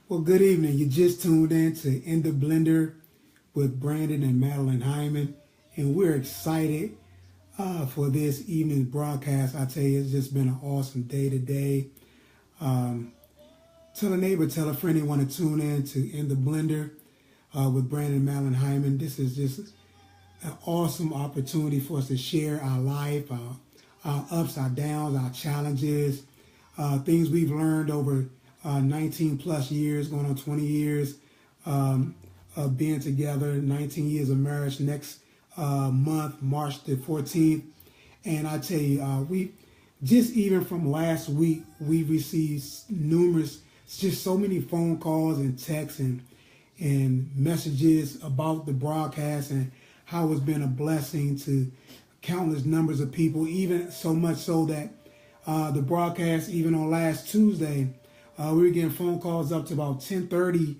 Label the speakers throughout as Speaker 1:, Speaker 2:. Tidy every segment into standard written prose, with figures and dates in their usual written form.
Speaker 1: Well, good evening. You just tuned in to In the Blender with Brandon and Madeline Hyman, and we're excited for this evening's broadcast. I tell you, it's just been an awesome day today. Tell a neighbor, tell a friend they want to tune in to In the Blender with Brandon and Madeline Hyman. This is just an awesome opportunity for us to share our life, our ups, our downs, our challenges, things we've learned over 19 plus years, going on 20 years of being together, 19 years of marriage next month, March the 14th. And I tell you, we just even from last week, we received numerous, just so many phone calls and texts and messages about the broadcast and how it's been a blessing to countless numbers of people, even so much so that the broadcast, even on last Tuesday, we were getting phone calls up to about 10:30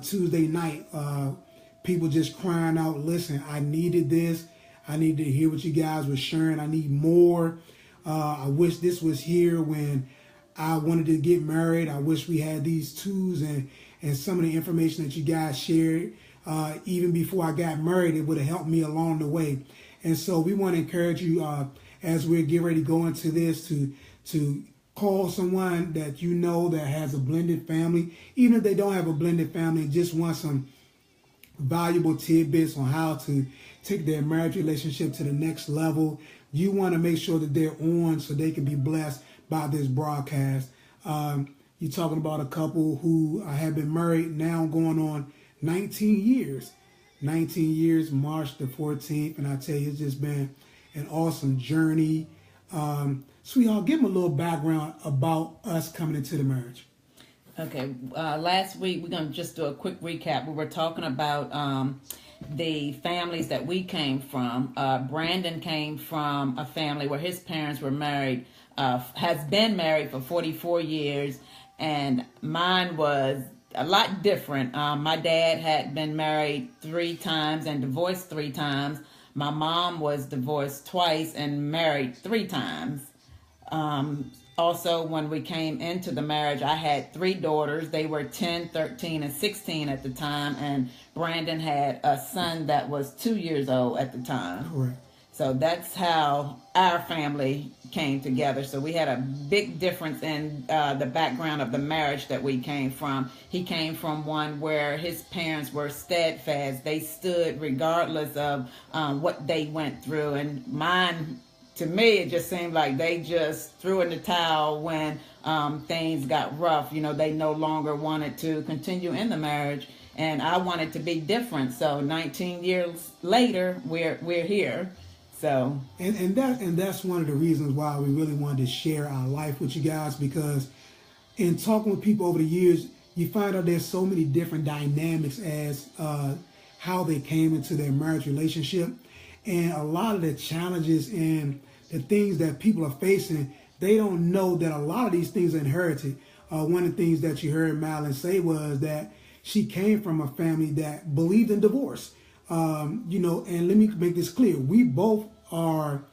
Speaker 1: Tuesday night. People just crying out, listen, I needed this. I need to hear what you guys were sharing. I need more. I wish this was here when I wanted to get married. I wish we had these tools and some of the information that you guys shared. Even before I got married, it would have helped me along the way. And so we want to encourage you as we're getting ready to go into this to call someone that you know that has a blended family, even if they don't have a blended family and just want some valuable tidbits on how to take their marriage relationship to the next level. You want to make sure that they're on so they can be blessed by this broadcast. You're talking about a couple who have been married now going on 19 years. 19 years, March the 14th. And I tell you, it's just been an awesome journey. Sweetheart, give them a little background about us coming into the marriage.
Speaker 2: Okay, last week we're going to just do a quick recap. We were talking about the families that we came from. Brandon came from a family where his parents were married, has been married for 44 years, and mine was a lot different. My dad had been married 3 times and divorced 3 times. My mom was divorced twice and married 3 times. Also, when we came into the marriage, I had 3 daughters. They were 10, 13, and 16 at the time. And Brandon had a son that was 2 years old at the time.
Speaker 1: Correct.
Speaker 2: So that's how our family came together. So we had a big difference in the background of the marriage that we came from. He came from one where his parents were steadfast. They stood regardless of what they went through. And mine, to me, it just seemed like they just threw in the towel when things got rough. You know, they no longer wanted to continue in the marriage. And I wanted to be different. So 19 years later, we're here. So
Speaker 1: and that's one of the reasons why we really wanted to share our life with you guys, because in talking with people over the years, you find out there's so many different dynamics as how they came into their marriage relationship, and a lot of the challenges and the things that people are facing, they don't know that a lot of these things are inherited. One of the things that you heard Madeline say was that she came from a family that believed in divorce. And let me make this clear. We both are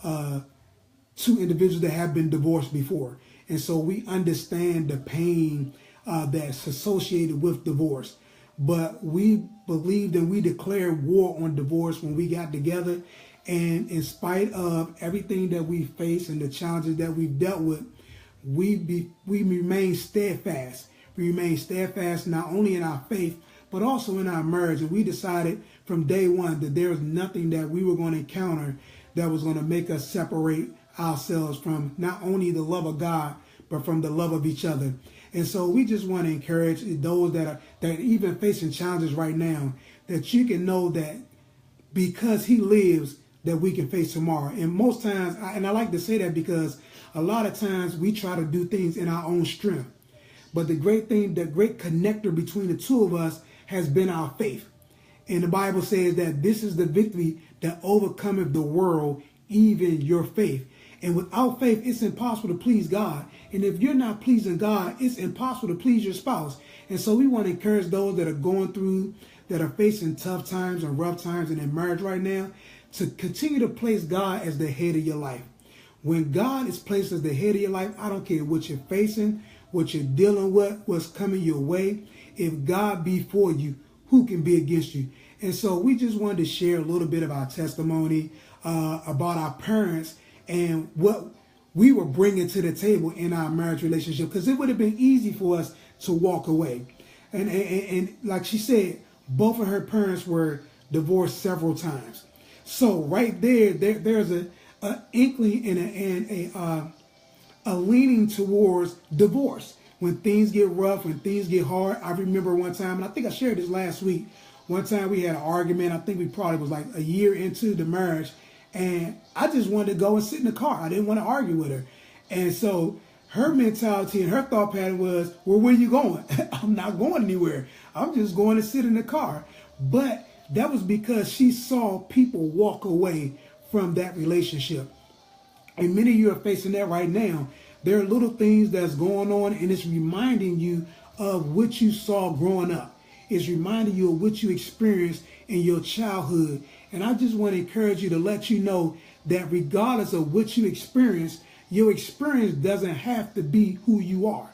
Speaker 1: 2 individuals that have been divorced before. And so we understand the pain that's associated with divorce. But we believed and we declared war on divorce when we got together. And in spite of everything that we face and the challenges that we've dealt with, we remain steadfast. We remain steadfast not only in our faith, but also in our marriage. And we decided from day one that there was nothing that we were going to encounter that was going to make us separate ourselves from not only the love of God, but from the love of each other. And so we just want to encourage those that even facing challenges right now, that you can know that because He lives, that we can face tomorrow. And most times, and I like to say that because a lot of times we try to do things in our own strength. But the great thing, the great connector between the two of us has been our faith. And the Bible says that this is the victory that overcometh the world, even your faith. And without faith, it's impossible to please God. And if you're not pleasing God, it's impossible to please your spouse. And so we want to encourage those that are going through, that are facing tough times and rough times in their marriage right now, to continue to place God as the head of your life. When God is placed as the head of your life, I don't care what you're facing, what you're dealing with, what's coming your way. If God be for you, who can be against you? And so we just wanted to share a little bit of our testimony about our parents and what we were bringing to the table in our marriage relationship, because it would have been easy for us to walk away. And like she said, both of her parents were divorced several times. So right there's a inkling and a leaning towards divorce. When things get rough, when things get hard. I remember one time, and I think I shared this last week, one time we had an argument. I think we probably was like a year into the marriage, and I just wanted to go and sit in the car. I didn't want to argue with her. And so her mentality and her thought pattern was, well, where are you going? I'm not going anywhere. I'm just going to sit in the car. But that was because she saw people walk away from that relationship. And many of you are facing that right now. There are little things that's going on, and it's reminding you of what you saw growing up. It's reminding you of what you experienced in your childhood. And I just want to encourage you to let you know that regardless of what you experience, your experience doesn't have to be who you are.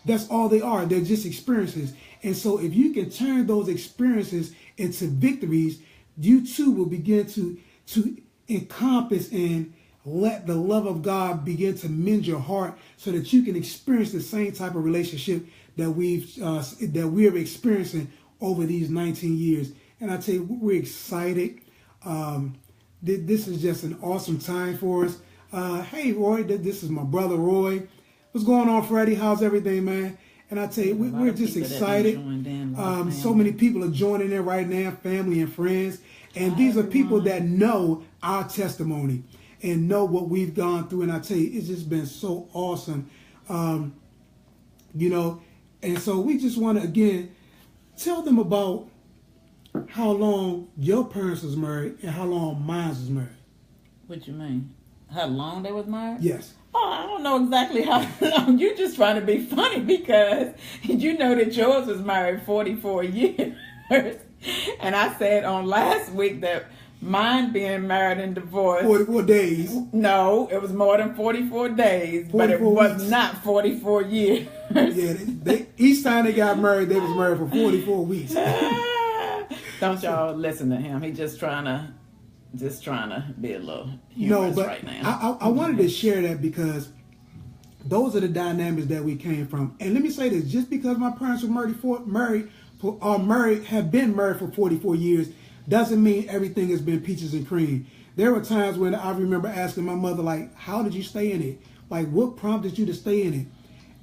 Speaker 1: That's all they are. They're just experiences. And so if you can turn those experiences into victories, you too will begin to encompass and let the love of God begin to mend your heart so that you can experience the same type of relationship that we're experiencing over these 19 years. And I tell you, we're excited. This is just an awesome time for us. Hey, Roy, this is my brother, Roy. What's going on, Freddie? How's everything, man? And I tell you, we're just excited. So many people are joining in right now, family and friends. And these are people that know our testimony and know what we've gone through. And I tell you, it's just been so awesome. And so we just want to, again, tell them about how long your parents was married and how long mine was married.
Speaker 2: What you mean? How long they was married?
Speaker 1: Yes.
Speaker 2: Oh, I don't know exactly how long. You're just trying to be funny because you know that yours was married 44 years. And I said on last week that mine being married and divorced.
Speaker 1: 44 days.
Speaker 2: No, it was more than 44 days, but it was weeks. Not 44 years.
Speaker 1: Yeah, each time they got married, they was married for 44 weeks.
Speaker 2: Don't y'all listen to him. He just trying to be a little humorous right now.
Speaker 1: I wanted to share that because those are the dynamics that we came from. And let me say this: just because my parents were have been married for 44 years, doesn't mean everything has been peaches and cream. There were times when I remember asking my mother, like, "How did you stay in it? Like, what prompted you to stay in it?"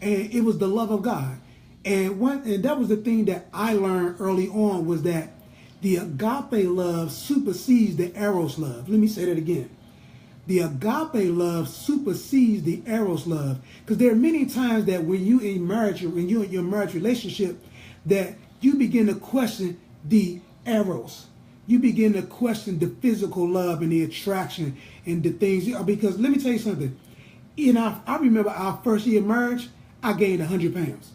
Speaker 1: And it was the love of God. And that was the thing that I learned early on, was that the agape love supersedes the eros love. Let me say that again. The agape love supersedes the eros love. Because there are many times that when you're in your marriage relationship, that you begin to question the eros. You begin to question the physical love and the attraction and the things. Because let me tell you something. I remember our first year of marriage, I gained 100 pounds.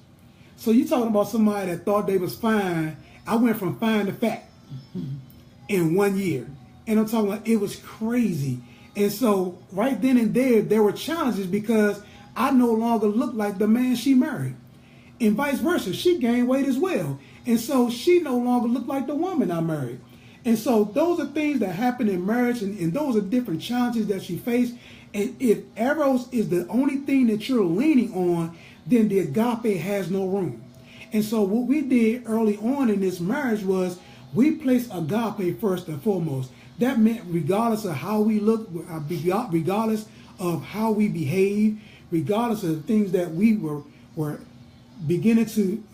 Speaker 1: So you're talking about somebody that thought they was fine. I went from fine to fat in 1 year. And I'm talking about, it was crazy. And so right then and there were challenges because I no longer looked like the man she married. And vice versa, she gained weight as well. And so she no longer looked like the woman I married. And so those are things that happen in marriage, and those are different challenges that she faced. And if eros is the only thing that you're leaning on, then the agape has no room. And so what we did early on in this marriage was we placed agape first and foremost. That meant regardless of how we look, regardless of how we behave, regardless of the things that we were beginning to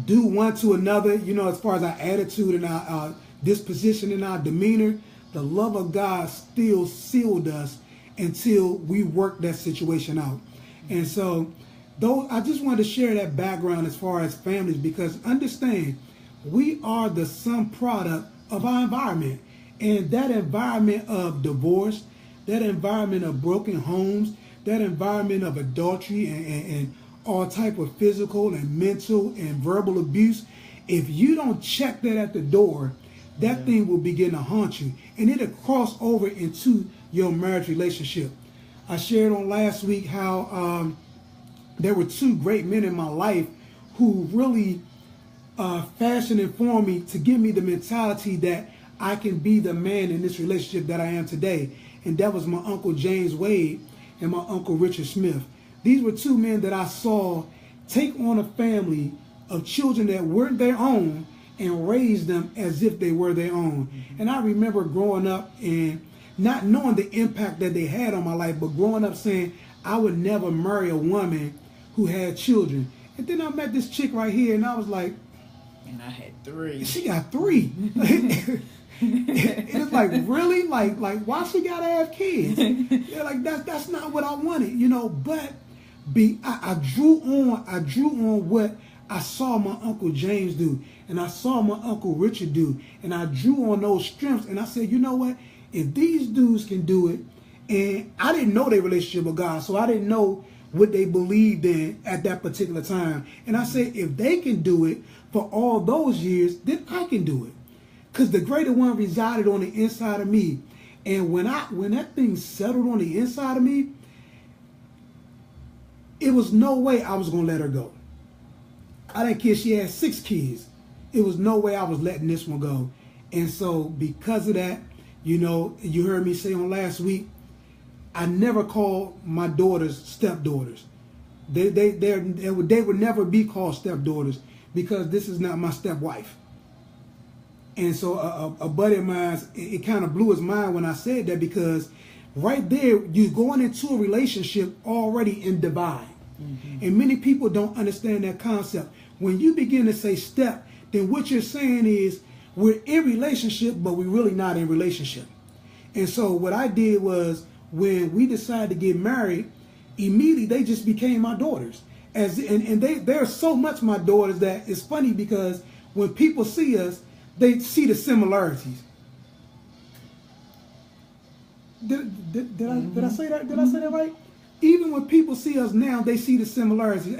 Speaker 1: do one to another, as far as our attitude and our disposition and our demeanor, the love of God still sealed us until we worked that situation out. And so I just wanted to share that background as far as families, because understand, we are the sum product of our environment. And that environment of divorce, that environment of broken homes, that environment of adultery and all type of physical and mental and verbal abuse, if you don't check that at the door, that thing will begin to haunt you. And it'll cross over into your marriage relationship. I shared on last week how there were two great men in my life who really fashioned and formed me to give me the mentality that I can be the man in this relationship that I am today. And that was my Uncle James Wade and my Uncle Richard Smith. These were two men that I saw take on a family of children that weren't their own and raise them as if they were their own. Mm-hmm. And I remember growing up and not knowing the impact that they had on my life, but growing up saying I would never marry a woman who had children. And then I met this chick right here, and I was like,
Speaker 2: and I had 3.
Speaker 1: She got 3. It's like, really? Like why she gotta have kids? Yeah, like that's not what I wanted, you know. But I drew on what I saw my Uncle James do, and I saw my Uncle Richard do, and I drew on those strengths, and I said, you know what? If these dudes can do it, and I didn't know their relationship with God, so I didn't know what they believed in at that particular time. And I said, if they can do it for all those years, then I can do it. Because the greater one resided on the inside of me. And when that thing settled on the inside of me, it was no way I was going to let her go. I didn't care. She had 6 kids. It was no way I was letting this one go. And so because of that, you know, you heard me say on last week, I never called my daughters stepdaughters. They would never be called stepdaughters because this is not my stepwife. And so a buddy of mine, it kind of blew his mind when I said that, because right there, you're going into a relationship already in divide. Mm-hmm. And many people don't understand that concept. When you begin to say step, then what you're saying is we're in relationship, but we're really not in relationship. And so what I did was, when we decided to get married, immediately they just became my daughters. And they're so much my daughters that it's funny, because when people see us, they see the similarities. Did I say that? Did I say that right? Even when people see us now, they see the similarities.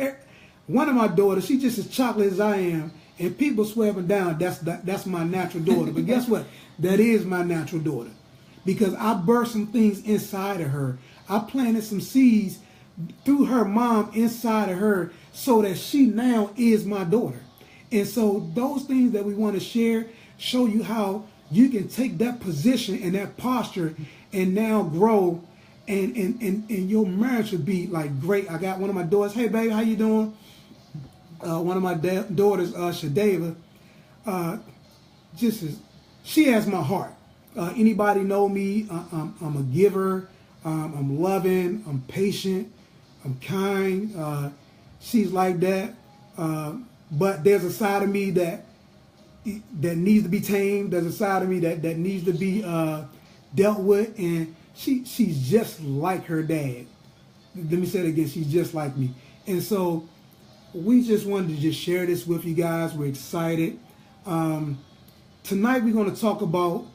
Speaker 1: One of my daughters, she's just as chocolate as I am, and people swear up and down that's my natural daughter. But guess what? That is my natural daughter, because I birthed some things inside of her. I planted some seeds through her mom inside of her, so that she now is my daughter. And so those things that we want to share show you how you can take that position and that posture and now grow, and your marriage would be like great. I got one of my daughters, hey baby, how you doing? One of my daughters, Shadeva, she has my heart. Anybody know me? I'm a giver. I'm loving. I'm patient. I'm kind. She's like that. But there's a side of me that needs to be tamed. There's a side of me that needs to be dealt with. And she's just like her dad. Let me say it again. She's just like me. And so we just wanted to just share this with you guys. We're excited. Tonight we're going to talk about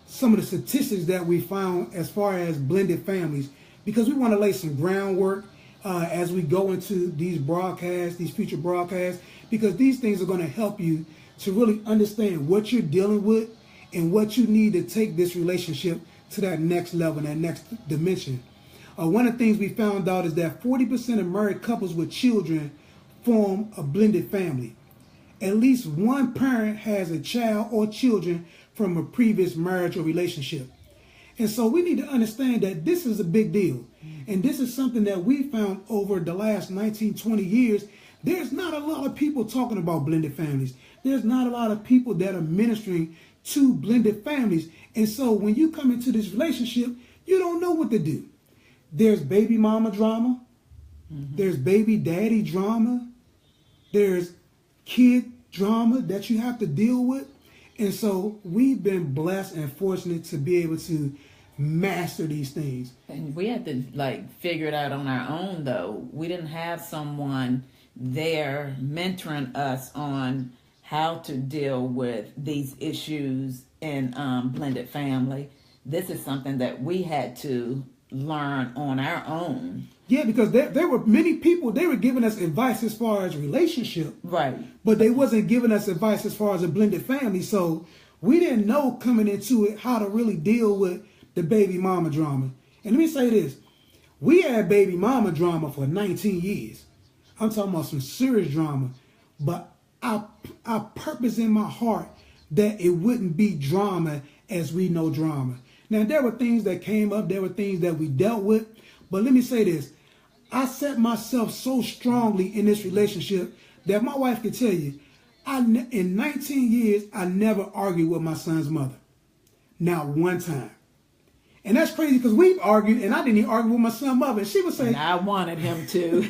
Speaker 1: some of the statistics that we found as far as blended families, because we want to lay some groundwork as we go into these broadcasts, these future broadcasts, because these things are going to help you to really understand what you're dealing with and what you need to take this relationship to that next level, that next dimension. One of the things we found out is that 40% of married couples with children form a blended family. At least one parent has a child or children from a previous marriage or relationship. And so we need to understand that this is a big deal. And this is something that we found over the last 19, 20 years. There's not a lot of people talking about blended families. There's not a lot of people that are ministering to blended families. And so when you come into this relationship, you don't know what to do. There's baby mama drama. Mm-hmm. There's baby daddy drama. There's kid drama that you have to deal with. And so we've been blessed and fortunate to be able to master these things.
Speaker 2: And we had to figure it out on our own, though. We didn't have someone there mentoring us on how to deal with these issues in blended family. This is something that we had to learn on our own.
Speaker 1: Yeah, because there were many people, they were giving us advice as far as relationship.
Speaker 2: Right.
Speaker 1: But they wasn't giving us advice as far as a blended family. So we didn't know coming into it how to really deal with the baby mama drama. And let me say this. We had baby mama drama for 19 years. I'm talking about some serious drama. But I purpose in my heart that it wouldn't be drama as we know drama. Now, there were things that came up. There were things that we dealt with. But let me say this. I set myself so strongly in this relationship that my wife could tell you, in 19 years, I never argued with my son's mother. Not one time. And that's crazy because we've argued, and I didn't even argue with my son's mother. And she would say,
Speaker 2: and I wanted him to.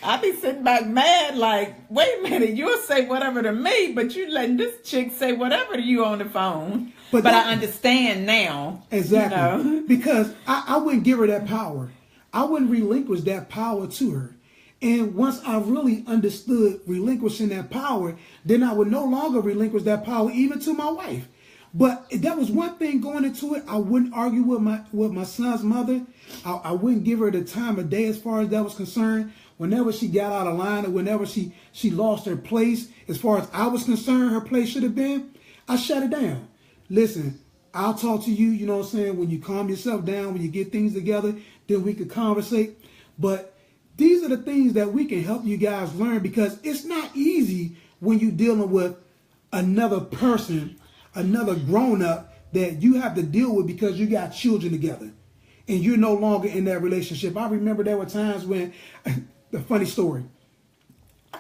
Speaker 2: I be sitting back mad like, wait a minute, you'll say whatever to me, but you letting this chick say whatever to you on the phone. But I understand now.
Speaker 1: Exactly.
Speaker 2: You know?
Speaker 1: Because I wouldn't give her that power. I wouldn't relinquish that power to her. And once I really understood relinquishing that power, then I would no longer relinquish that power even to my wife. But that was one thing going into it. I wouldn't argue with my son's mother. I wouldn't give her the time of day as far as that was concerned. Whenever she got out of line or whenever she lost her place, as far as I was concerned, her place should have been, I shut it down. Listen, I'll talk to you, you know what I'm saying, when you calm yourself down, when you get things together, then we could conversate. But these are the things that we can help you guys learn, because it's not easy when you're dealing with another person, another grown-up that you have to deal with because you got children together and you're no longer in that relationship. I remember there were times when, the funny story,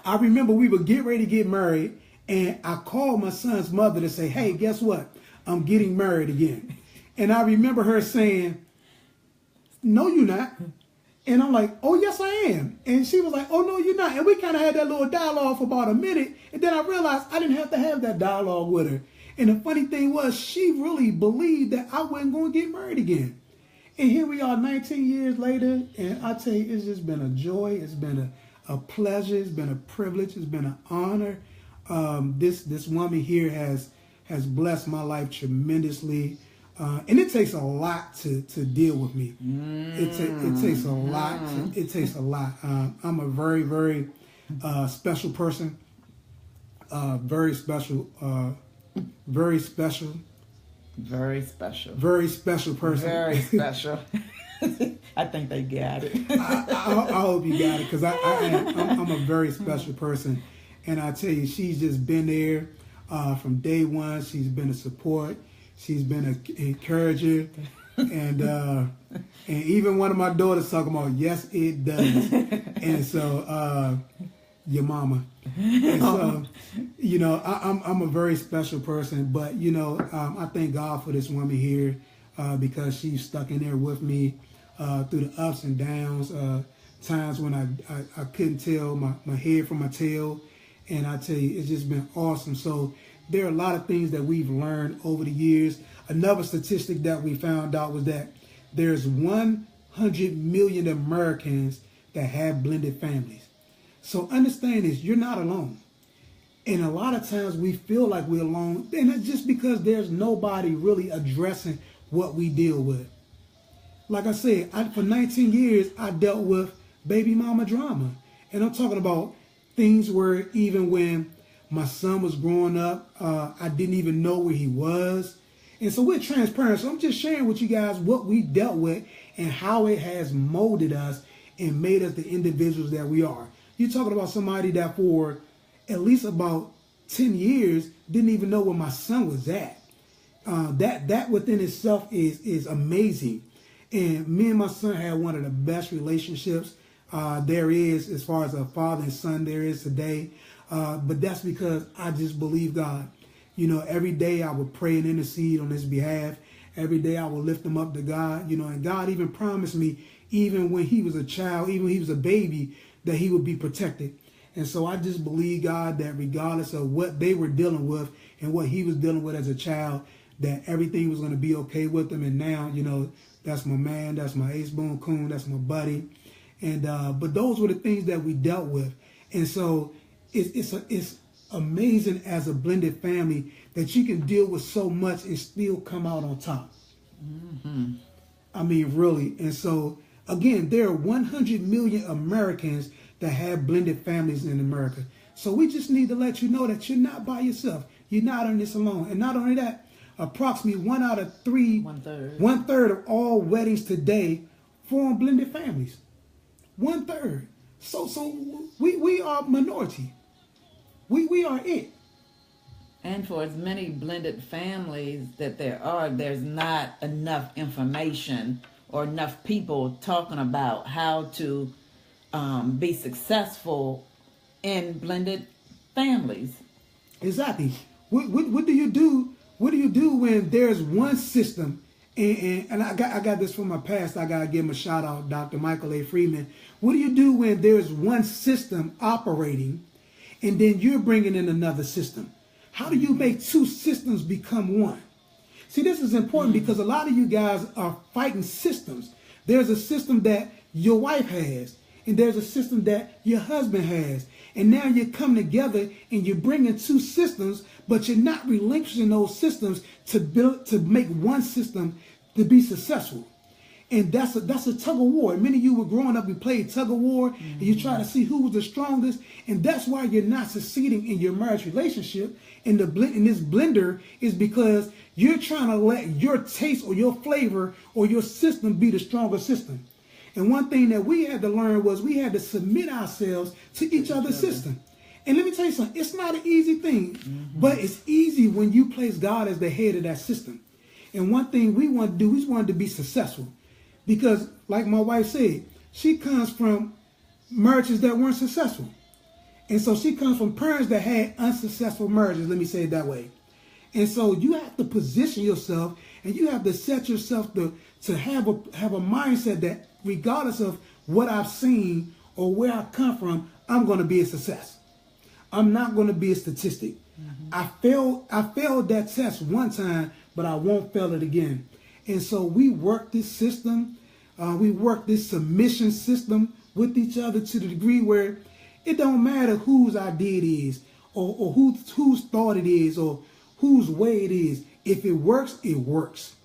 Speaker 1: I remember we would get ready to get married and I called my son's mother to say, hey, guess what? I'm getting married again. And I remember her saying, no, you're not. And I'm like, oh, yes, I am. And she was like, oh, no, you're not. And we kind of had that little dialogue for about a minute. And then I realized I didn't have to have that dialogue with her. And the funny thing was, she really believed that I wasn't going to get married again. And here we are 19 years later. And I tell you, it's just been a joy. It's been a pleasure. It's been a privilege. It's been an honor. This woman here has blessed my life tremendously. And it takes a lot to deal with me. It takes a lot. It takes a lot. I'm a very, very special person. Very special. Very special.
Speaker 2: Very special.
Speaker 1: Very special person.
Speaker 2: Very special. I think they got it.
Speaker 1: I hope you got it, because I'm a very special person. And I tell you, she's just been there from day one. She's been a support. She's been an encourager. And even one of my daughters talking about, yes, it does. And so, your mama. And so, you know, I'm a very special person. But, you know, I thank God for this woman here because she's stuck in there with me through the ups and downs, times when I couldn't tell my head from my tail. And I tell you, it's just been awesome. So there are a lot of things that we've learned over the years. Another statistic that we found out was that there's 100 million Americans that have blended families. So understand this, you're not alone. And a lot of times we feel like we're alone, and it's just because there's nobody really addressing what we deal with. Like I said, for 19 years, I dealt with baby mama drama. And I'm talking about things where even when my son was growing up, I didn't even know where he was. And so we're transparent. So I'm just sharing with you guys what we dealt with and how it has molded us and made us the individuals that we are. You're talking about somebody that for at least about 10 years didn't even know where my son was at. That within itself is amazing. And me and my son had one of the best relationships there is, as far as a father and son there is today. But that's because I just believe God. You know, every day I would pray and intercede on his behalf. Every day I would lift him up to God. You know, and God even promised me, even when he was a child, even when he was a baby, that he would be protected. And so I just believe God that regardless of what they were dealing with and what he was dealing with as a child, that everything was going to be okay with him. And now, you know, that's my man, that's my ace boon coon, that's my buddy. And but those were the things that we dealt with. And so it's amazing as a blended family that you can deal with so much and still come out on top. Mm-hmm. I mean, really. And so, again, there are 100 million Americans that have blended families in America. So we just need to let you know that you're not by yourself. You're not on this alone. And not only that, approximately 1 out of 3, one third of all weddings today form blended families. 1/3. So we are minority. We are it.
Speaker 2: And for as many blended families that there are, there's not enough information or enough people talking about how to be successful in blended families.
Speaker 1: Exactly. What do you do? What do you do when there's one system? And I got this from my past. I gotta give him a shout out, Dr. Michael A. Freeman. What do you do when there's one system operating, and then you're bringing in another system? How do you make two systems become one? See, this is important because a lot of you guys are fighting systems. There's a system that your wife has, and there's a system that your husband has. And now you come together and you're bringing two systems, but you're not relinquishing those systems to make one system to be successful. And that's a tug of war. Many of you were growing up and played tug of war, and you try to see who was the strongest, and that's why you're not succeeding in your marriage relationship. In this blender is because you're trying to let your taste or your flavor or your system be the stronger system. And one thing that we had to learn was we had to submit ourselves to each other's system. And let me tell you something, it's not an easy thing, but it's easy when you place God as the head of that system. And one thing we want to do, we wanted to be successful. Because like my wife said, she comes from marriages that weren't successful. And so she comes from parents that had unsuccessful marriages, let me say it that way. And so you have to position yourself and you have to set yourself to have a mindset that regardless of what I've seen or where I come from, I'm going to be a success. I'm not going to be a statistic. I failed that test one time, but I won't fail it again. And so we work this system, we work this submission system with each other to the degree where it don't matter whose idea it is or whose thought it is or whose way it is. If it works, it works.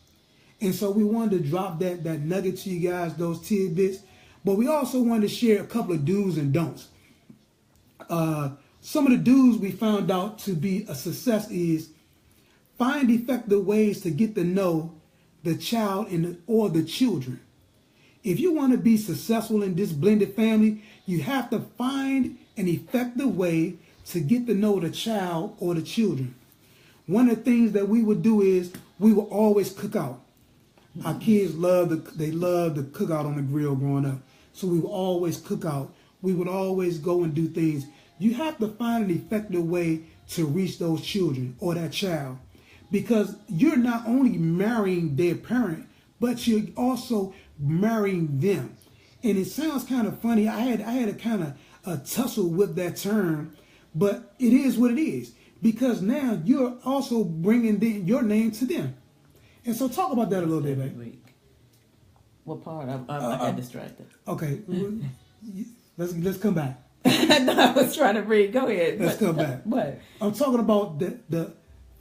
Speaker 1: And so we wanted to drop that nugget to you guys, those tidbits. But we also wanted to share a couple of do's and don'ts. Some of the do's we found out to be a success is find effective ways to get to know the child or the children. If you want to be successful in this blended family, you have to find an effective way to get to know the child or the children. One of the things that we would do is we would always cook out. Our kids love to cook out on the grill growing up. So we would always cook out. We would always go and do things. You have to find an effective way to reach those children or that child. Because you're not only marrying their parent, but you're also marrying them. And it sounds kind of funny. I had a kind of a tussle with that term, but it is what it is. Because now you're also bringing your name to them. And so talk about that a little bit, babe.
Speaker 2: What part? I got distracted.
Speaker 1: Okay, let's come back.
Speaker 2: No, I was trying to read. Go ahead.
Speaker 1: Let's come back.
Speaker 2: What?
Speaker 1: I'm talking about the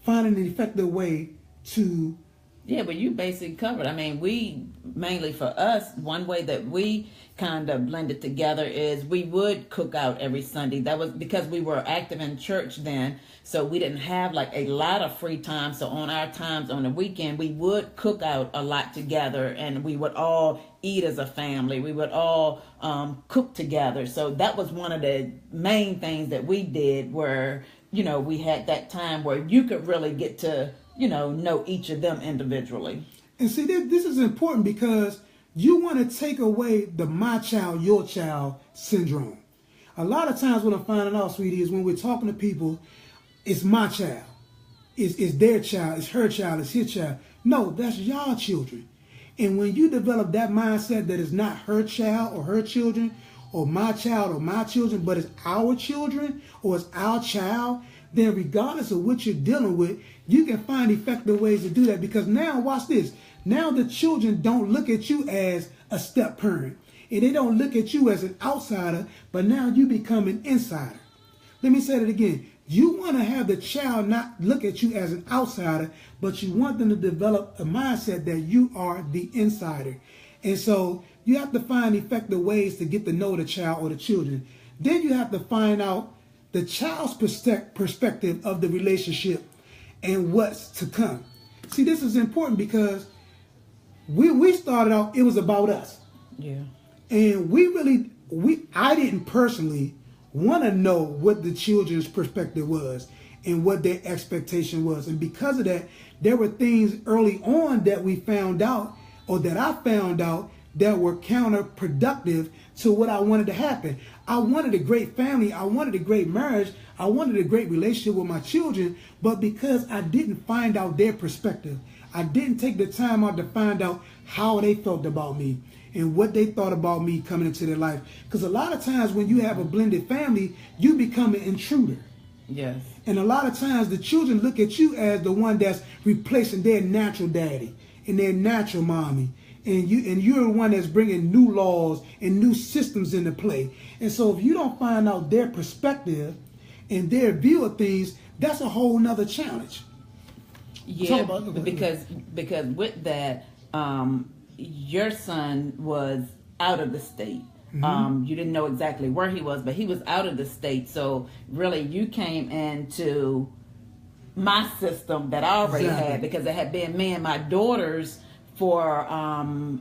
Speaker 1: finding an effective way to...
Speaker 2: Yeah, but you basically covered. I mean, we mainly for us, one way that we kind of blended together is we would cook out every Sunday. That was because we were active in church then, so we didn't have like a lot of free time. So on our times on the weekend, we would cook out a lot together, and we would all eat as a family. We would all cook together. So that was one of the main things that we did, where we had that time where you could really get to know each of them individually.
Speaker 1: And see, this is important because you want to take away the my child, your child syndrome. A lot of times what I'm finding out, sweetie, is when we're talking to people, it's my child. It's their child. It's her child. It's his child. No, that's y'all children. And when you develop that mindset that it's not her child or her children or my child or my children, but it's our children or it's our child, then regardless of what you're dealing with, you can find effective ways to do that. Because now, watch this. Now the children don't look at you as a step parent. And they don't look at you as an outsider, but now you become an insider. Let me say that again. You want to have the child not look at you as an outsider, but you want them to develop a mindset that you are the insider. And so you have to find effective ways to get to know the child or the children. Then you have to find out the child's perspective of the relationship and what's to come. See, this is important because we started out, it was about us.
Speaker 2: Yeah.
Speaker 1: And we really I didn't personally want to know what the children's perspective was and what their expectation was. And because of that, there were things early on that we found out, or that I found out, that were counterproductive to what I wanted to happen. I wanted a great family. I wanted a great marriage. I wanted a great relationship with my children. But because I didn't find out their perspective, I didn't take the time out to find out how they felt about me and what they thought about me coming into their life. Because a lot of times when you have a blended family, you become an intruder.
Speaker 2: Yes.
Speaker 1: And a lot of times the children look at you as the one that's replacing their natural daddy and their natural mommy. And you're the one that's bringing new laws and new systems into play. And so if you don't find out their perspective and their view of things, that's a whole nother challenge.
Speaker 2: Yeah, because with that, your son was out of the state. Mm-hmm. You didn't know exactly where he was, but he was out of the state. So really, you came into my system that I already had, because it had been me and my daughters for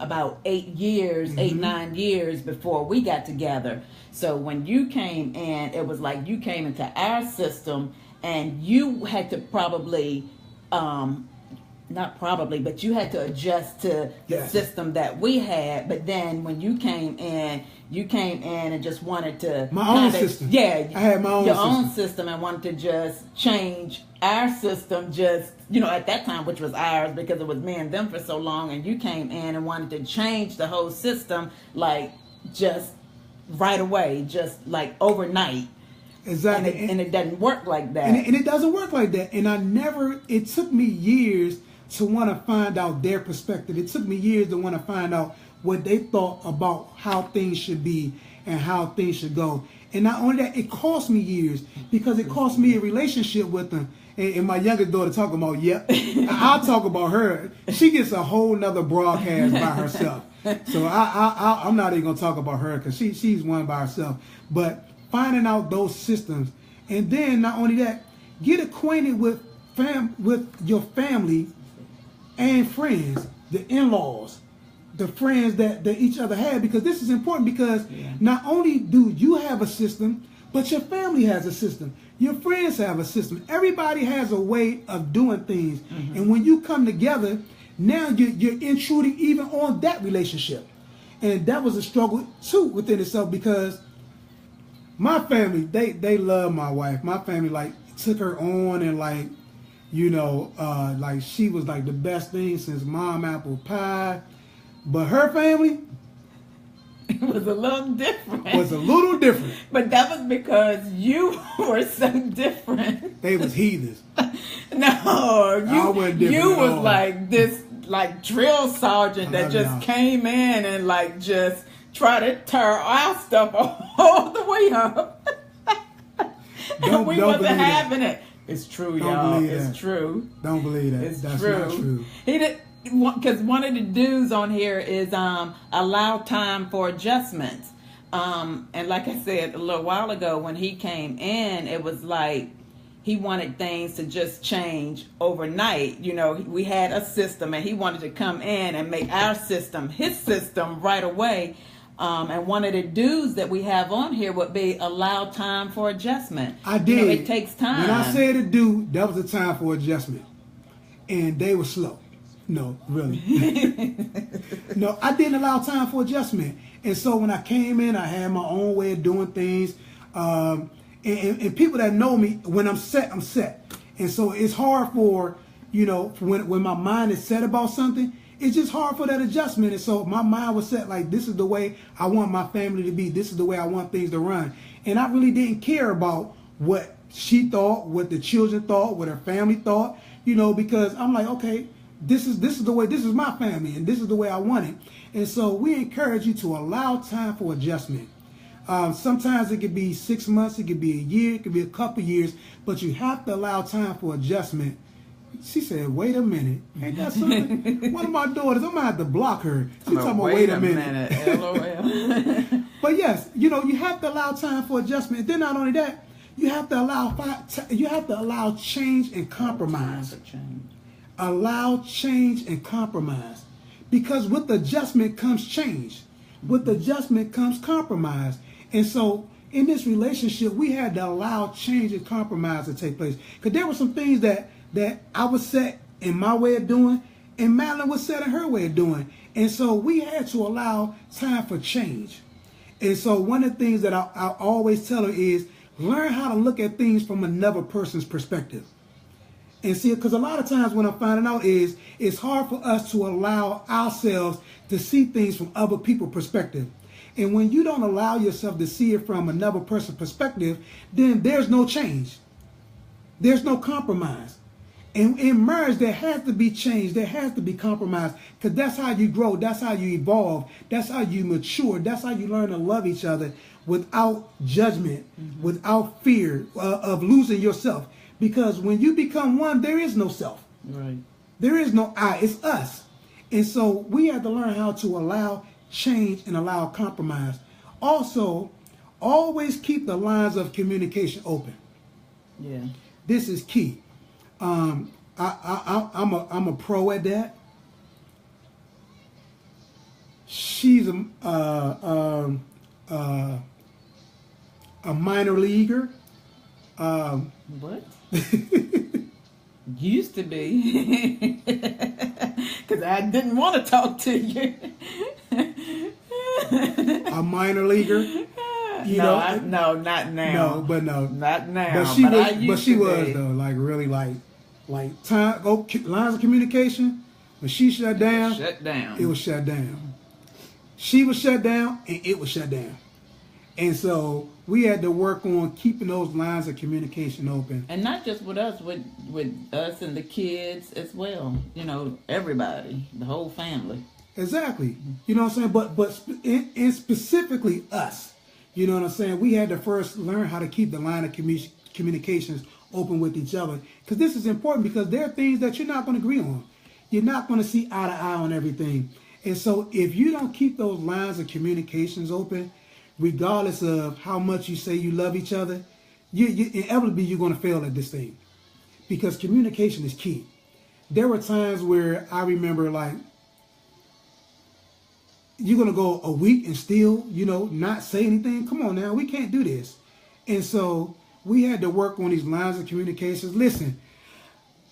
Speaker 2: about 8 years,
Speaker 1: mm-hmm.
Speaker 2: 9 years before we got together. So when you came in, it was like you came into our system, and you had to probably, not probably, but you had to adjust to the system that we had. But then when you came in and just wanted to
Speaker 1: my own system.
Speaker 2: Yeah,
Speaker 1: I had my own
Speaker 2: your
Speaker 1: system.
Speaker 2: own system, and wanted to just change our system, just, at that time, which was ours because it was me and them for so long. And you came in and wanted to change the whole system, like just right away, just like overnight.
Speaker 1: Exactly.
Speaker 2: And it doesn't work like that.
Speaker 1: And it doesn't work like that. And it took me years to want to find out their perspective. It took me years to want to find out what they thought about how things should be and how things should go. And not only that, it cost me years, because it cost me a relationship with them. And my youngest daughter talking about, I'll talk about her. She gets a whole nother broadcast by herself. So I'm not even going to talk about her, because she's one by herself. But finding out those systems, and then not only that, get acquainted with your family and friends, the in-laws, the friends that each other had, because this is important, because not only do you have a system, but your family has a system. Your friends have a system. Everybody has a way of doing things. Mm-hmm. And when you come together, now you're intruding even on that relationship. And that was a struggle too within itself, because my family, they love my wife. My family like took her on, and like, like she was like the best thing since mom apple pie. But her family,
Speaker 2: it was a little different.
Speaker 1: But
Speaker 2: that was because you were so different.
Speaker 1: They was heathens.
Speaker 2: No, you was like this, like drill sergeant that just came in and like just try to tear our stuff all the way up. We wasn't having it. It's true, y'all. It's true.
Speaker 1: Don't believe that. That's not true.
Speaker 2: He did, because one of the dues on here is allow time for adjustments. And like I said a little while ago, when he came in, it was like he wanted things to just change overnight. We had a system, and he wanted to come in and make our system his system right away. And one of the dues that we have on here would be allow time for adjustment.
Speaker 1: I did.
Speaker 2: It takes time.
Speaker 1: When I said a due, that was a time for adjustment. And they were slow. No, really. No, I didn't allow time for adjustment. And so when I came in, I had my own way of doing things. And people that know me, when I'm set, I'm set. And so it's hard for, when my mind is set about something, it's just hard for that adjustment. And so my mind was set like, this is the way I want my family to be. This is the way I want things to run. And I really didn't care about what she thought, what the children thought, what her family thought, because I'm like, okay, this is the way, this is my family, and this is the way I want it. And so we encourage you to allow time for adjustment. Sometimes it could be 6 months, it could be a year, it could be a couple years, but you have to allow time for adjustment. She said, wait a minute. Ain't that something? One of my daughters, I'm going to have to block her. She's talking about, wait a minute. LOL. But yes, you have to allow time for adjustment. And then not only that, you have to allow change and compromise. Allow change and compromise. Because with adjustment comes change. With adjustment comes compromise. And so in this relationship, we had to allow change and compromise to take place. Because there were some things that I was set in my way of doing, and Madeline was set in her way of doing. And so we had to allow time for change. And so one of the things that I always tell her is learn how to look at things from another person's perspective. And see, because a lot of times what I'm finding out is it's hard for us to allow ourselves to see things from other people's perspective. And when you don't allow yourself to see it from another person's perspective, then there's no change. There's no compromise. And in marriage, there has to be change. There has to be compromise, because that's how you grow. That's how you evolve. That's how you mature. That's how you learn to love each other without judgment, without fear of losing yourself. Because when you become one, there is no self.
Speaker 2: Right.
Speaker 1: There is no I. It's us. And so we have to learn how to allow change and allow compromise. Also, always keep the lines of communication open.
Speaker 2: Yeah.
Speaker 1: This is key. I'm a pro at that. She's a minor leaguer.
Speaker 2: What? Used to be. Because I didn't want to talk to you.
Speaker 1: A minor leager.
Speaker 2: No, not now.
Speaker 1: No, but no.
Speaker 2: Not now.
Speaker 1: But she was though, like really like time lines of communication. When she shut down, it was shut down. She was shut down and it was shut down. And so we had to work on keeping those lines of communication open.
Speaker 2: And not just with us, with us and the kids as well. You know, everybody, the whole family.
Speaker 1: Exactly. You know what I'm saying? But in specifically us. You know what I'm saying? We had to first learn how to keep the line of communications open with each other. Because this is important, because there are things that you're not going to agree on. You're not going to see eye to eye on everything. And so if you don't keep those lines of communications open, regardless of how much you say you love each other, inevitably you're going to fail at this thing. Because communication is key. There were times where I remember, like, you're going to go a week and still, not say anything? Come on now, we can't do this. And so we had to work on these lines of communications. Listen,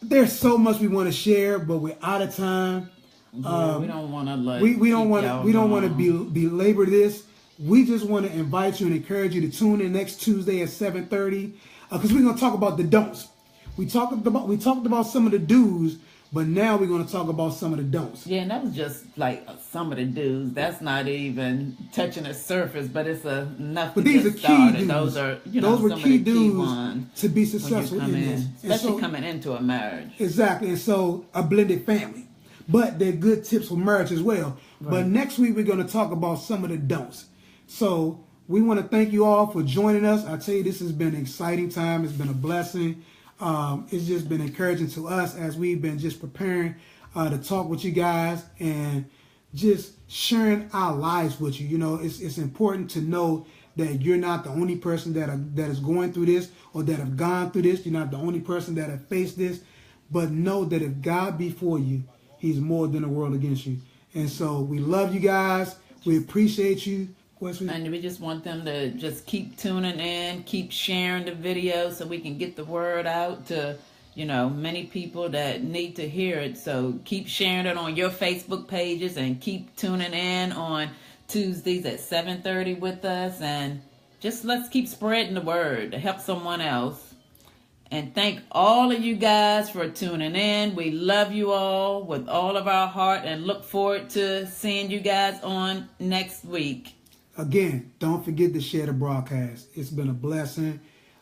Speaker 1: there's so much we want to share, but we're out of time.
Speaker 2: Yeah, we don't want to
Speaker 1: we don't want to belabor this. We just want to invite you and encourage you to tune in next Tuesday at 7:30, because we're going to talk about the don'ts. We talked about some of the do's, but now we're going to talk about some of the don'ts.
Speaker 2: Yeah, and that was just like some of the do's. That's not even touching the surface, but it's enough. But these are key do's. Those are, those were key do's
Speaker 1: to be successful in this,
Speaker 2: especially coming into a marriage.
Speaker 1: Exactly, and so a blended family. But they're good tips for marriage as well. Right. But next week we're going to talk about some of the don'ts. So we want to thank you all for joining us. I tell you, this has been an exciting time. It's been a blessing. It's just been encouraging to us as we've been just preparing to talk with you guys and just sharing our lives with you. It's important to know that you're not the only person that is going through this or that have gone through this. You're not the only person that have faced this. But know that if God be for you, He's more than the world against you. And so we love you guys. We appreciate you.
Speaker 2: And we just want them to just keep tuning in, keep sharing the video so we can get the word out to, many people that need to hear it. So keep sharing it on your Facebook pages and keep tuning in on Tuesdays at 7:30 with us. And just let's keep spreading the word to help someone else. And thank all of you guys for tuning in. We love you all with all of our heart and look forward to seeing you guys on next week.
Speaker 1: Again, don't forget to share the broadcast. It's been a blessing.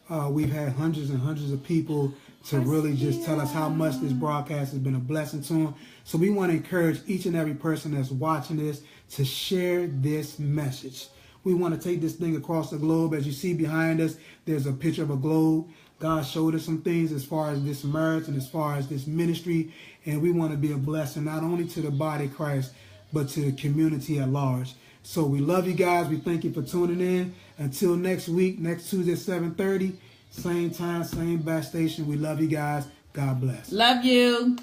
Speaker 1: We've had hundreds and hundreds of people to really just tell us how much this broadcast has been a blessing to them. So we want to encourage each and every person that's watching this to share this message. We want to take this thing across the globe. As you see behind us, there's a picture of a globe. God showed us some things as far as this marriage and as far as this ministry. And we want to be a blessing not only to the body of Christ, but to the community at large. So we love you guys. We thank you for tuning in. Until next week, next Tuesday at 7:30, same time, same bat station. We love you guys. God bless.
Speaker 2: Love you.